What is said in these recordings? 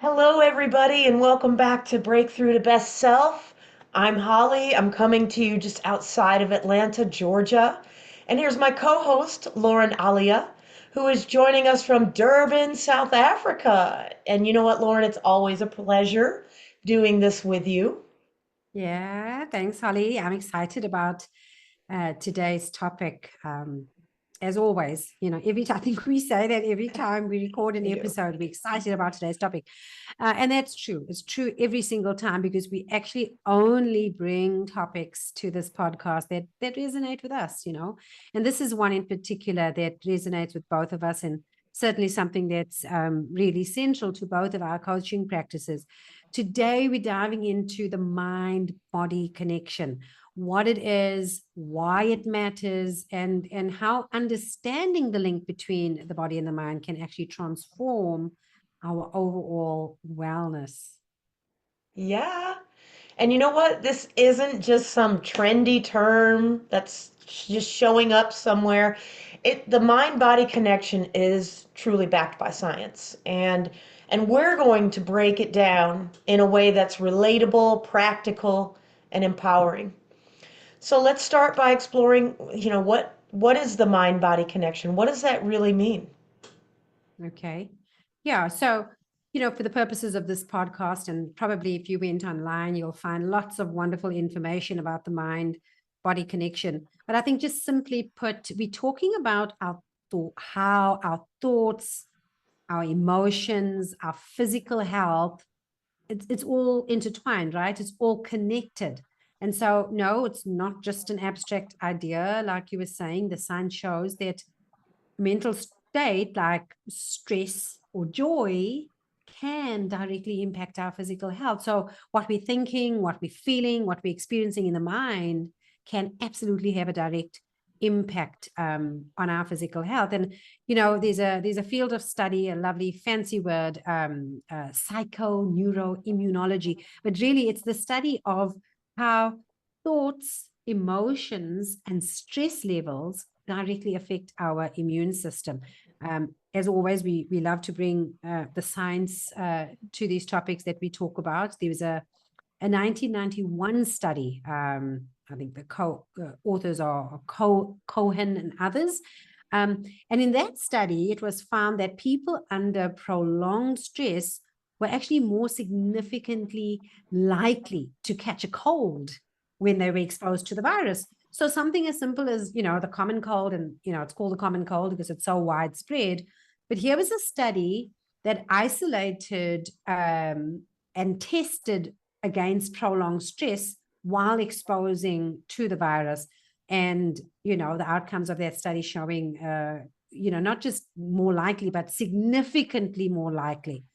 Hello, everybody, and welcome back to Breakthrough to Best Self. I'm Holly. I'm coming to you just outside of Atlanta, Georgia. And here's my co host, Lauren-Aaliyah, who is joining us from Durban, South Africa. And you know what, Lauren? It's always a pleasure doing this with you. Yeah, thanks, Holly. I'm excited about today's topic. As always, every time I think we say that every time we record an We do. episode, we're excited about today's topic. And that's true. It's true every single time because we actually only bring topics to this podcast that resonate with us. And this is one in particular that resonates with both of us and certainly something that's really central to both of our coaching practices. Today, we're diving into the mind-body connection, what it is, why it matters, and how understanding the link between the body and the mind can actually transform our overall wellness. Yeah. And you know what? This isn't just some trendy term that's just showing up somewhere. The mind-body connection is truly backed by science. And we're going to break it down in a way that's relatable, practical, and empowering. So let's start by exploring, what is the mind-body connection? What does that really mean? Okay. Yeah. So, for the purposes of this podcast, and probably if you went online, you'll find lots of wonderful information about the mind body connection. But I think just simply put, we're talking about how our thoughts, our emotions, our physical health, it's all intertwined, right? It's all connected. And so, no, it's not just an abstract idea. Like you were saying, the science shows that mental state like stress or joy can directly impact our physical health. So, what we're thinking, what we're feeling, what we're experiencing in the mind can absolutely have a direct impact on our physical health. And there's a field of study, a lovely fancy word, psychoneuroimmunology, but really it's the study of how thoughts, emotions, and stress levels directly affect our immune system. As always, we love to bring the science to these topics that we talk about. There was a 1991 study. I think the authors are Cohen and others. And in that study, it was found that people under prolonged stress were actually more significantly likely to catch a cold when they were exposed to the virus. So something as simple as, the common cold, and, it's called the common cold because it's so widespread. But here was a study that isolated and tested against prolonged stress while exposing to the virus. And, the outcomes of that study showing, not just more likely, but significantly more likely.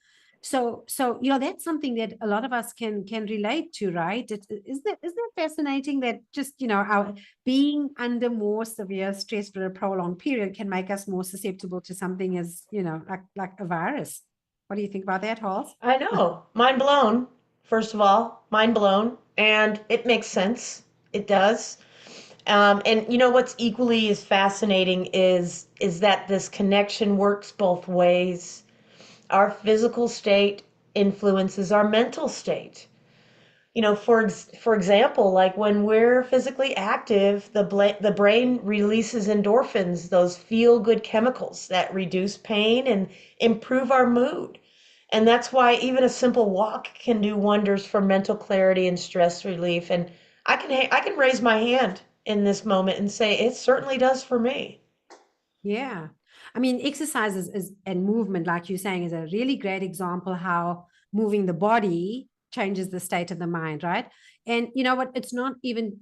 So that's something that a lot of us can relate to, right? Isn't that fascinating that just our being under more severe stress for a prolonged period can make us more susceptible to something as like a virus? What do you think about that, Halls? I know. Mind blown, first of all, mind blown. And it makes sense. It does. And you know what's equally as fascinating is that this connection works both ways. Our physical state influences our mental state. For example, like when we're physically active, the brain releases endorphins, those feel good chemicals that reduce pain and improve our mood. And that's why even a simple walk can do wonders for mental clarity and stress relief. And I can raise my hand in this moment and say it certainly does for me. Yeah. I mean, exercise and movement, like you're saying, is a really great example how moving the body changes the state of the mind, right? And you know what? It's not even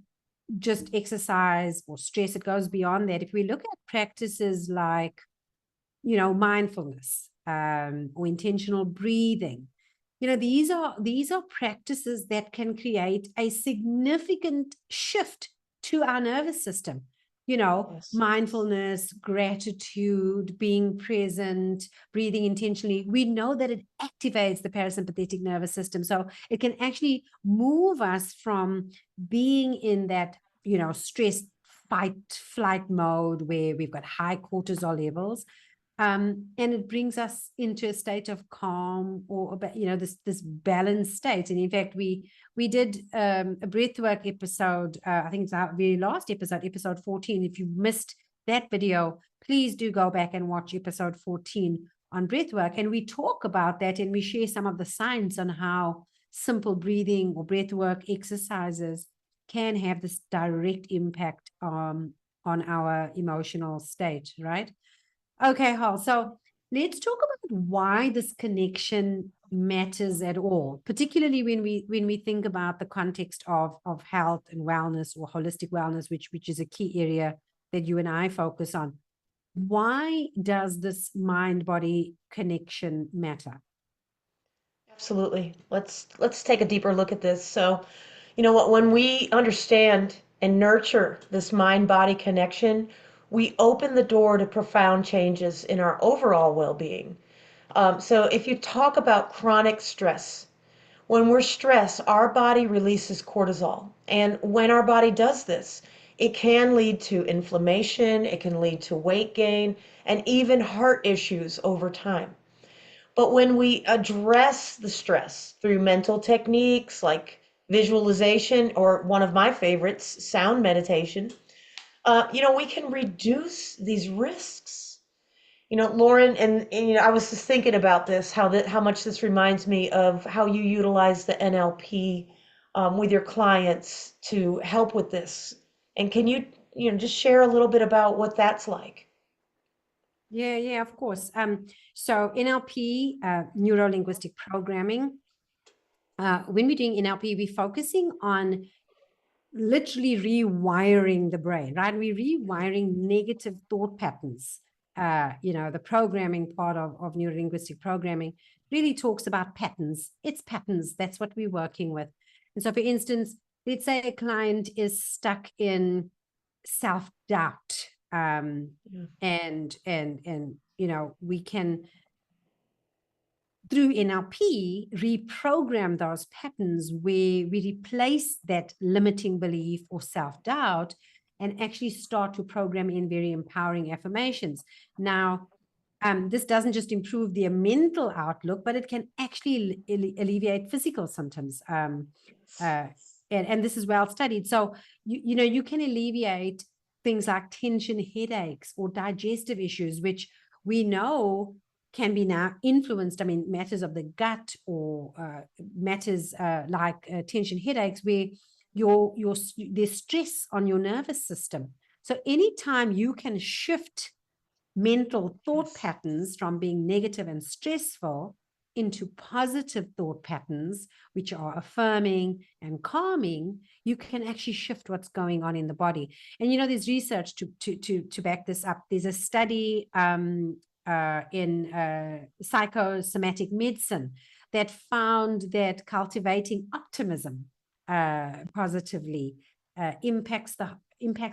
just exercise or stress, it goes beyond that. If we look at practices like, mindfulness or intentional breathing, these are practices that can create a significant shift to our nervous system. Yes. Mindfulness, gratitude, being present, breathing intentionally, we know that it activates the parasympathetic nervous system. So it can actually move us from being in that, stress fight flight mode where we've got high cortisol levels And it brings us into a state of calm, or this balanced state. And in fact, we did a breathwork episode. I think it's our very last episode, episode 14. If you missed that video, please do go back and watch episode 14 on breathwork. And we talk about that, and we share some of the science on how simple breathing or breathwork exercises can have this direct impact on our emotional state, right? Okay, Hal. So let's talk about why this connection matters at all, particularly when we think about the context of health and wellness, or holistic wellness, which is a key area that you and I focus on. Why does this mind-body connection matter? Absolutely. Let's take a deeper look at this. So, you know what, when we understand and nurture this mind-body connection, we open the door to profound changes in our overall well-being. So if you talk about chronic stress, when we're stressed, our body releases cortisol. And when our body does this, it can lead to inflammation, it can lead to weight gain, and even heart issues over time. But when we address the stress through mental techniques like visualization, or one of my favorites, sound meditation, we can reduce these risks. Lauren, and I was just thinking about this, how much this reminds me of how you utilize the NLP with your clients to help with this. And can you, just share a little bit about what that's like? Yeah, of course. So NLP, neuro-linguistic programming. When we're doing NLP, we're focusing on literally rewiring the brain, right? We're rewiring negative thought patterns. The programming part of neurolinguistic programming really talks about patterns. It's patterns. That's what we're working with. And so, for instance, let's say a client is stuck in self-doubt. Yeah. We can, through NLP, reprogram those patterns where we replace that limiting belief or self-doubt and actually start to program in very empowering affirmations. Now, this doesn't just improve their mental outlook, but it can actually alleviate physical symptoms. Uh, and this is well studied. So, you can alleviate things like tension, headaches, or digestive issues, which we know can be now influenced. I mean, matters of the gut, or matters like tension, headaches, where there's stress on your nervous system. So anytime you can shift mental thought Yes. patterns from being negative and stressful into positive thought patterns, which are affirming and calming, you can actually shift what's going on in the body. And there's research to back this up. There's a study in psychosomatic medicine that found that cultivating optimism positively impacts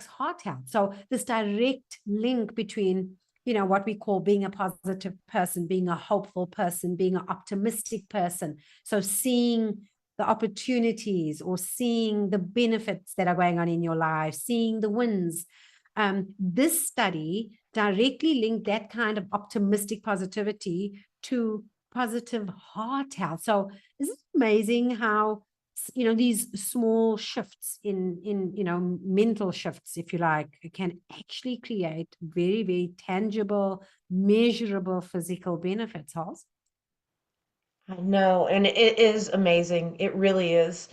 heart health. So this direct link between what we call being a positive person, being a hopeful person, being an optimistic person. So seeing the opportunities, or seeing the benefits that are going on in your life, seeing the wins. This study directly linked that kind of optimistic positivity to positive heart health. So isn't it amazing how these small shifts in mental shifts, if you like, can actually create very, very tangible, measurable physical benefits, Hoss? I know, and it is amazing. It really is.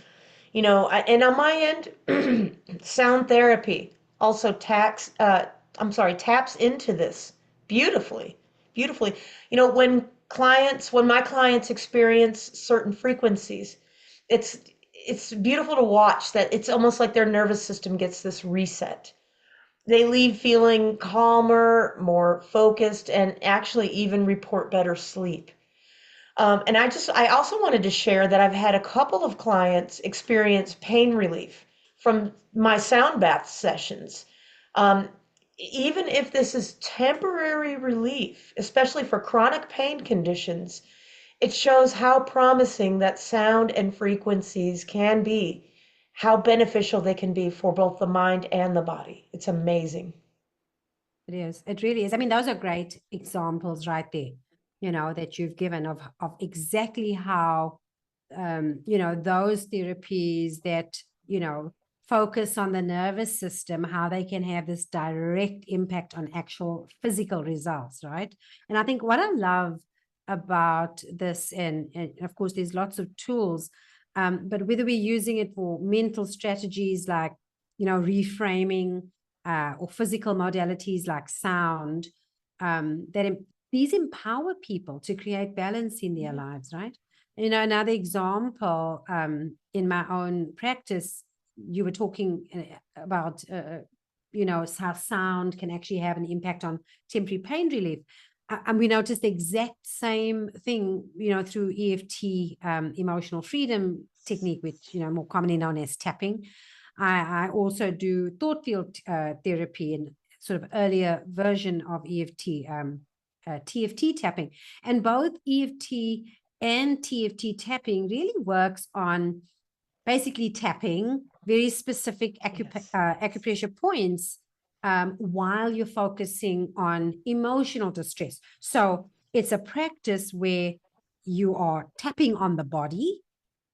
And on my end, sound therapy also taps into this beautifully, beautifully. When my clients experience certain frequencies, it's it's beautiful to watch that. It's almost like their nervous system gets this reset. They leave feeling calmer, more focused, and actually even report better sleep. And I also wanted to share that I've had a couple of clients experience pain relief from my sound bath sessions. Um, Even if this is temporary relief, especially for chronic pain conditions, it shows how promising that sound and frequencies can be, how beneficial they can be for both the mind and the body. It's amazing. It is. It really is. I mean, those are great examples right there, that you've given of exactly how, those therapies that, focus on the nervous system, how they can have this direct impact on actual physical results, right? And I think what I love about this, and of course, there's lots of tools, but whether we're using it for mental strategies like, reframing, or physical modalities like sound, these empower people to create balance in their lives, right? Another example, in my own practice, you were talking about, how sound can actually have an impact on temporary pain relief. And we noticed the exact same thing, through EFT, emotional freedom technique, which, more commonly known as tapping. I also do thought field therapy and sort of earlier version of EFT, TFT tapping. And both EFT and TFT tapping really works on basically tapping very specific Yes. acupressure points, while you're focusing on emotional distress. So it's a practice where you are tapping on the body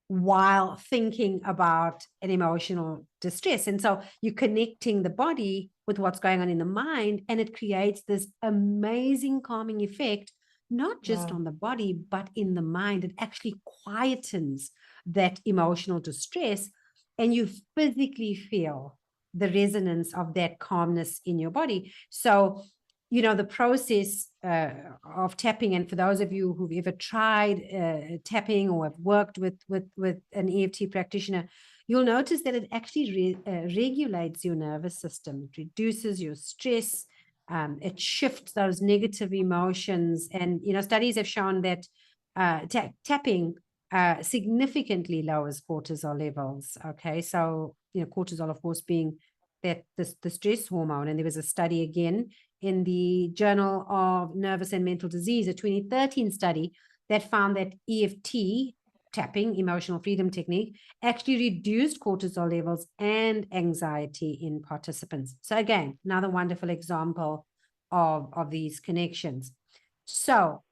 while thinking about an emotional distress. And so you're connecting the body with what's going on in the mind, and it creates this amazing calming effect, not just Wow. on the body, but in the mind. It actually quietens that emotional distress, and you physically feel the resonance of that calmness in your body. So, the process of tapping, and for those of you who've ever tried tapping or have worked with an EFT practitioner, you'll notice that it actually regulates your nervous system. It reduces your stress. It shifts those negative emotions, and studies have shown that tapping significantly lowers cortisol levels. Okay, so cortisol, of course, being the stress hormone, and there was a study again in the Journal of Nervous and Mental Disease, a 2013 study that found that EFT, tapping, emotional freedom technique, actually reduced cortisol levels and anxiety in participants. So again, another wonderful example of these connections. So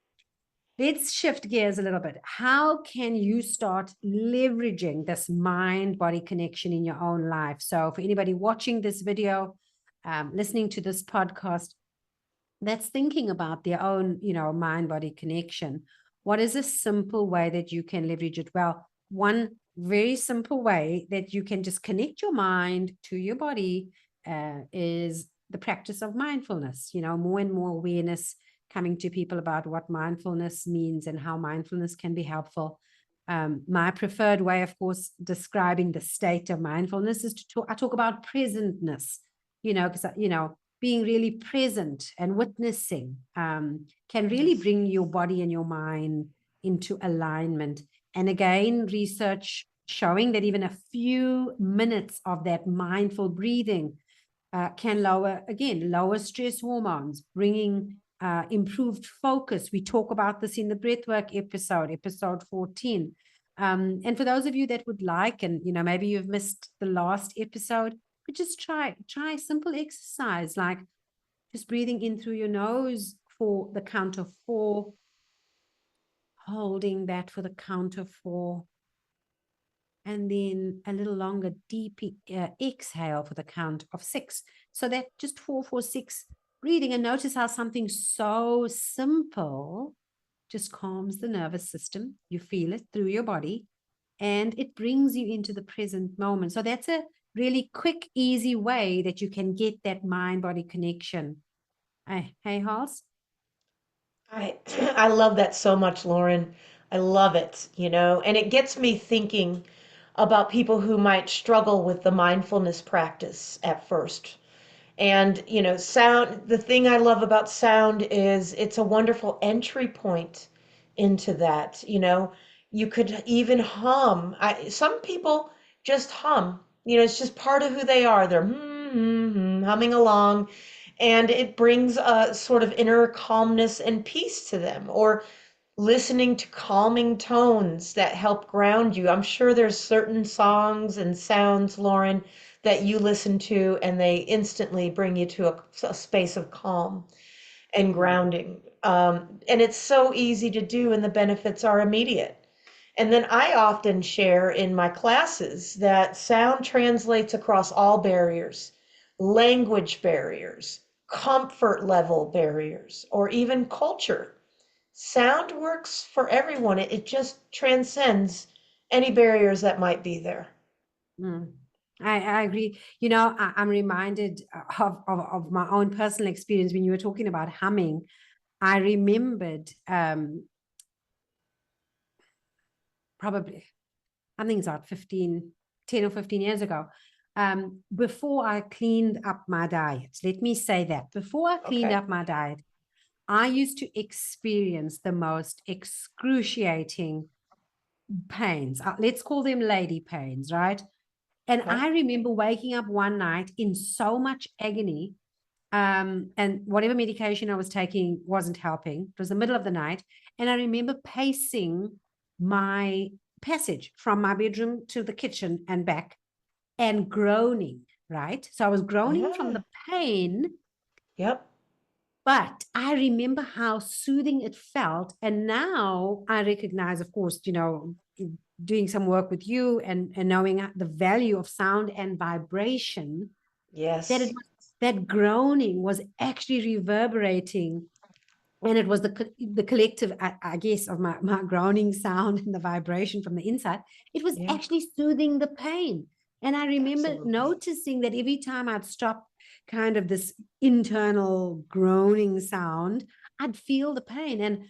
let's shift gears a little bit. How can you start leveraging this mind-body connection in your own life? So for anybody watching this video, listening to this podcast, that's thinking about their own, mind-body connection, what is a simple way that you can leverage it? Well, one very simple way that you can just connect your mind to your body is the practice of mindfulness. More and more awareness coming to people about what mindfulness means and how mindfulness can be helpful. My preferred way, of course, describing the state of mindfulness is I talk about presentness, because, being really present and witnessing can really Yes. bring your body and your mind into alignment. And again, research showing that even a few minutes of that mindful breathing can lower stress hormones, bringing improved focus. We talk about this in the breathwork episode 14. And for those of you that would like, and maybe you've missed the last episode, but just try a simple exercise like just breathing in through your nose for the count of 4, holding that for the count of 4, and then a little longer, deep exhale for the count of 6. So that just 4, 4, 6 breathing, and notice how something so simple just calms the nervous system. You feel it through your body, and it brings you into the present moment. So that's a really quick, easy way that you can get that mind-body connection. Hey, Hals? I I love that so much, Lauren. I love it, and it gets me thinking about people who might struggle with the mindfulness practice at first. And, sound, the thing I love about sound is it's a wonderful entry point into that. You could even hum. Some people just hum. It's just part of who they are. They're humming along, and it brings a sort of inner calmness and peace to them. Or listening to calming tones that help ground you. I'm sure there's certain songs and sounds, Lauren, that you listen to, and they instantly bring you to a space of calm and Mm. grounding. And it's so easy to do, and the benefits are immediate. And then I often share in my classes that sound translates across all barriers, language barriers, comfort level barriers, or even culture. Sound works for everyone. It just transcends any barriers that might be there. Mm. I agree. I'm reminded of my own personal experience when you were talking about humming. I remembered probably, I think it's about 10 or 15 years ago, before I cleaned up my diet. Let me say that. Before I cleaned Okay. up my diet, I used to experience the most excruciating pains. Let's call them lady pains, right? And Okay. I remember waking up one night in so much agony, and whatever medication I was taking wasn't helping. It was the middle of the night. And I remember pacing my passage from my bedroom to the kitchen and back and groaning, right? So I was groaning from Yeah. the pain, Yep. but I remember how soothing it felt. And now I recognize, of course, doing some work with you and knowing the value of sound and vibration, that it Yes. was, that groaning was actually reverberating, and it was the collective, I guess, of my groaning sound and the vibration from the inside. It was Yeah. actually soothing the pain. And I remember Absolutely. noticing that every time I'd stop kind of this internal groaning sound, I'd feel the pain. And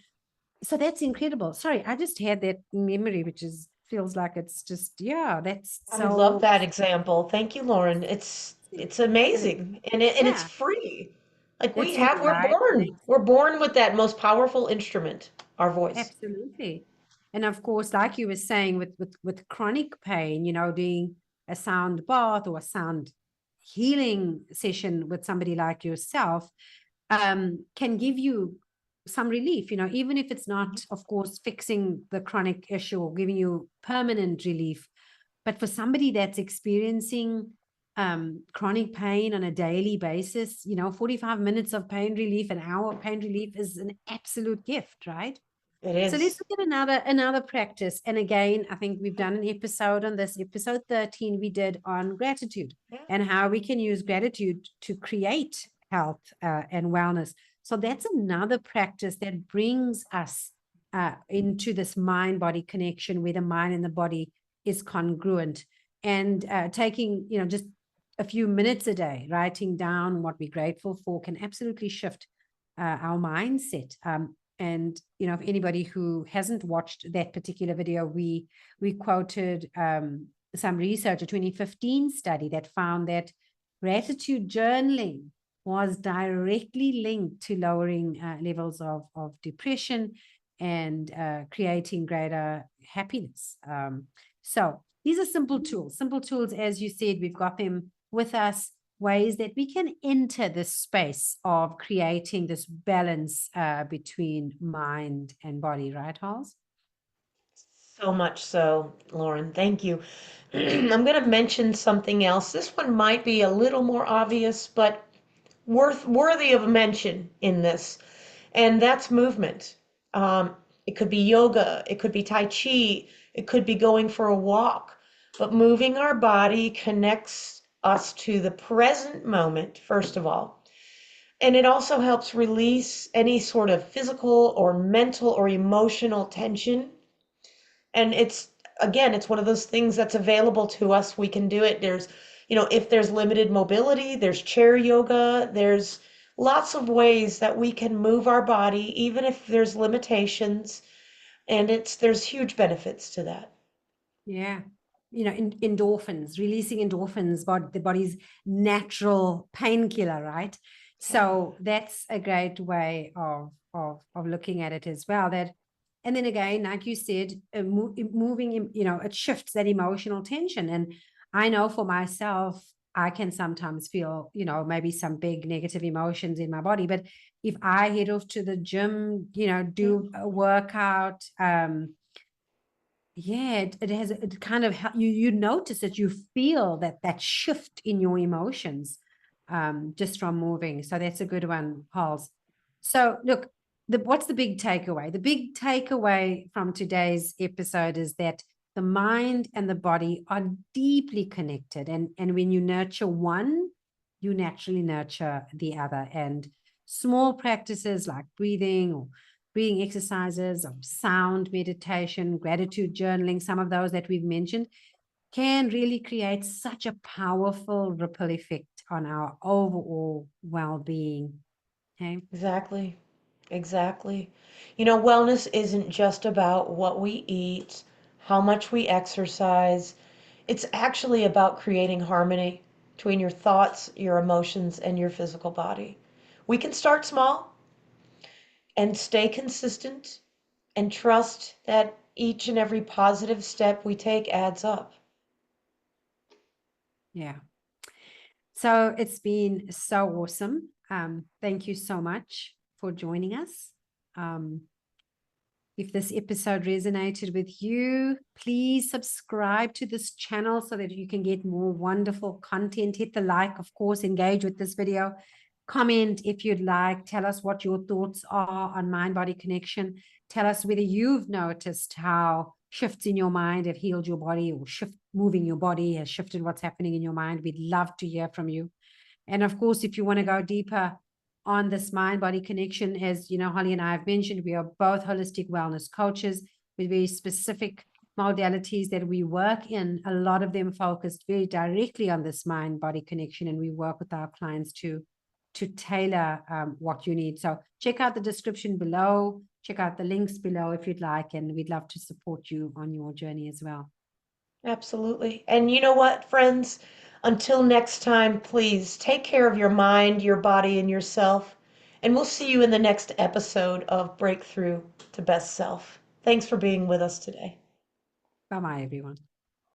so that's incredible. Sorry, I just had that memory, which is feels like it's just, yeah, that's I love so that example. Thank you, Lauren. It's amazing, and it's yeah, free. Like that's me, we're right? born. We're born with that most powerful instrument, our voice. Absolutely. And of course, like you were saying, with chronic pain, doing a sound bath or a sound healing session with somebody like yourself, can give you some relief, even if it's not, of course, fixing the chronic issue or giving you permanent relief. But for somebody that's experiencing chronic pain on a daily basis, 45 minutes of pain relief, an hour of pain relief is an absolute gift, right? It So let's is. look at another practice. And again, I think we've done an episode on this. Episode 13 we did on gratitude Yeah. and how we can use gratitude to create health and wellness. So that's another practice that brings us into this mind-body connection where the mind and the body is congruent. And taking, just a few minutes a day, writing down what we're grateful for can absolutely shift our mindset. And if anybody who hasn't watched that particular video, we quoted some research, a 2015 study that found that gratitude journaling was directly linked to lowering levels of depression and creating greater happiness. So these are simple tools, as you said, we've got them with us, ways that we can enter this space of creating this balance between mind and body, right, Halls? So much so, Lauren. Thank you. I'm going to mention something else. This one might be a little more obvious, but worthy of a mention in this, and that's movement. It could be yoga, it could be tai chi, it could be going for a walk, but moving our body connects us to the present moment, first of all, and it also helps release any sort of physical or mental or emotional tension. And it's one of those things that's available to us. We can do it. If there's limited mobility, there's chair yoga, there's lots of ways that we can move our body even if there's limitations, and there's huge benefits to that. Yeah. Endorphins, releasing endorphins, the body's natural painkiller, right? Yeah. So that's a great way of looking at it as well. And then again, like you said, moving, it shifts that emotional tension. And I know for myself, I can sometimes feel, maybe some big negative emotions in my body. But if I head off to the gym, Yeah. do a workout, Yeah, it has it kind of you notice that you feel that shift in your emotions just from moving. So that's a good one, Halls. So look, what's the big takeaway? The big takeaway from today's episode is that the mind and the body are deeply connected, and when you nurture one, you naturally nurture the other. And small practices like breathing exercises, of sound meditation, gratitude journaling, some of those that we've mentioned, can really create such a powerful ripple effect on our overall well-being. Okay. Exactly. Exactly. You know, wellness isn't just about what we eat, how much we exercise. It's actually about creating harmony between your thoughts, your emotions, and your physical body. We can start small and stay consistent and trust that each and every positive step we take adds up. Yeah. So it's been so awesome. Thank you so much for joining us. Um, If this episode resonated with you, please subscribe to this channel so that you can get more wonderful content. Hit the like, of course, engage with this video. Comment if you'd like. Tell us what your thoughts are on mind body connection. Tell us whether you've noticed how shifts in your mind have healed your body, or moving your body has shifted what's happening in your mind. We'd love to hear from you. And of course, if you want to go deeper on this mind body connection, as you know, Holly and I have mentioned, we are both holistic wellness coaches with very specific modalities that we work in, a lot of them focused very directly on this mind body connection. And we work with our clients to tailor what you need. So check out the description below, check out the links below if you'd like, and we'd love to support you on your journey as well. Absolutely. And you know what, friends? Until next time, please take care of your mind, your body, and yourself. And we'll see you in the next episode of Breakthrough to Best Self. Thanks for being with us today. Bye bye, everyone.